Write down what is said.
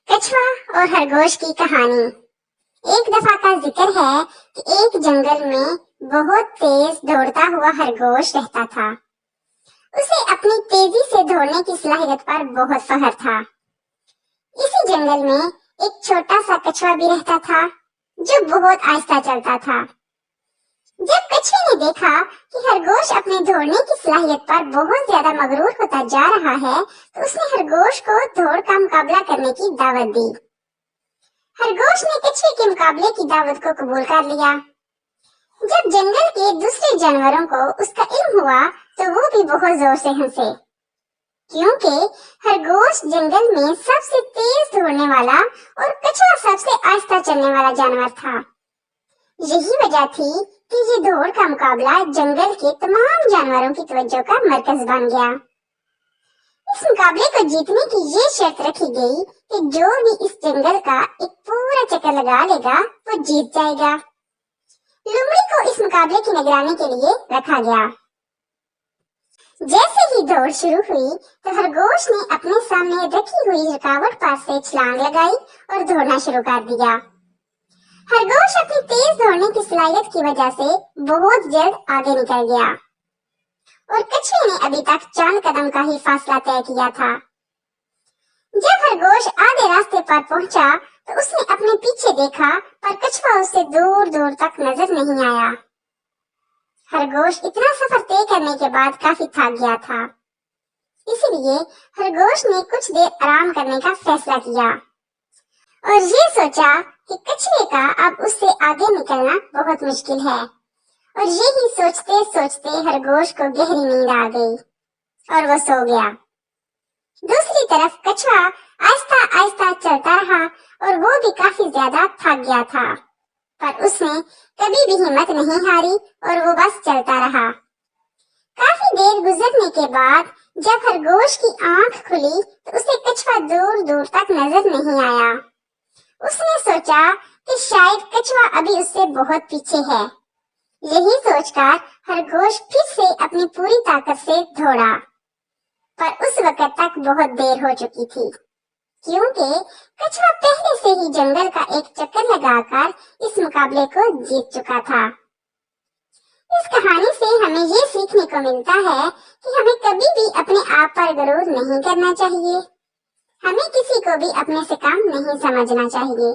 کچھوا اور خرگوش کی کہانی۔ ایک دفعہ کا ذکر ہے کہ ایک جنگل میں بہت تیز دوڑتا ہوا خرگوش رہتا تھا۔ اسے اپنی تیزی سے دوڑنے کی صلاحیت پر بہت فخر تھا۔ اسی جنگل میں ایک چھوٹا سا کچھوا بھی رہتا تھا جو بہت آہستہ چلتا تھا۔ جب کچھوے نے دیکھا کہ خرگوش اپنے دوڑنے کی صلاحیت پر بہت زیادہ مغرور ہوتا جا رہا ہے تو اس نے خرگوش کو دوڑ کا مقابلہ کرنے کی دعوت دی۔ خرگوش نے کچھوے کے مقابلے کی دعوت کو قبول کر لیا۔ جب جنگل کے دوسرے جانوروں کو اس کا علم ہوا تو وہ بھی بہت زور سے ہنسے، کیونکہ خرگوش جنگل میں سب سے تیز دوڑنے والا اور کچھوا سب سے آہستہ چلنے والا جانور تھا۔ یہی وجہ تھی کہ یہ دوڑ کا مقابلہ جنگل کے تمام جانوروں کی توجہ کا مرکز بن گیا۔ اس مقابلے کو جیتنے کی یہ شرط رکھی گئی کہ جو بھی اس جنگل کا ایک پورا چکر لگا لے گا وہ جیت جائے گا۔ لومڑی کو اس مقابلے کی نگرانی کے لیے رکھا گیا۔ جیسے ہی دوڑ شروع ہوئی تو خرگوش نے اپنے سامنے رکھی ہوئی رکاوٹ پر سے چھلانگ لگائی اور دوڑنا شروع کر دیا۔ خرگوش اپنی تیز دوڑنے کی صلاحیت کی وجہ سے بہت جلد آگے نکل گیا اور کچھوے نے ابھی تک چند قدم کا ہی فاصلہ طے کیا تھا۔ جب خرگوش آدھے راستے پر پہنچا تو اس نے اپنے پیچھے دیکھا پر کچھوا اس سے دور دور تک نظر نہیں آیا۔ خرگوش اتنا سفر طے کرنے کے بعد کافی تھک گیا تھا، اسی لیے خرگوش نے کچھ دیر آرام کرنے کا فیصلہ کیا اور یہ سوچا کہ کچھوے کا اب اس سے آگے نکلنا بہت مشکل ہے، اور یہی سوچتے سوچتے خرگوش کو گہری نیند آ گئی اور وہ سو گیا۔ دوسری طرف کچھوا آہستہ آہستہ چلتا رہا اور وہ بھی کافی زیادہ تھک گیا تھا، پر اس نے کبھی بھی ہمت نہیں ہاری اور وہ بس چلتا رہا۔ کافی دیر گزرنے کے بعد جب خرگوش کی آنکھ کھلی تو اسے کچھوا دور دور تک نظر نہیں آیا۔ اس نے سوچا کہ شاید کچھوا ابھی اس سے بہت پیچھے ہے۔ یہی سوچ کر خرگوش پھر سے اپنی پوری طاقت سے دوڑا، پر اس وقت تک بہت دیر ہو چکی تھی، کیونکہ کچھوا پہلے سے ہی جنگل کا ایک چکر لگا کر اس مقابلے کو جیت چکا تھا۔ اس کہانی سے ہمیں یہ سیکھنے کو ملتا ہے کہ ہمیں کبھی بھی اپنے آپ پر غرور نہیں کرنا چاہیے۔ ہمیں کسی کو بھی اپنے سے کم نہیں سمجھنا چاہیے۔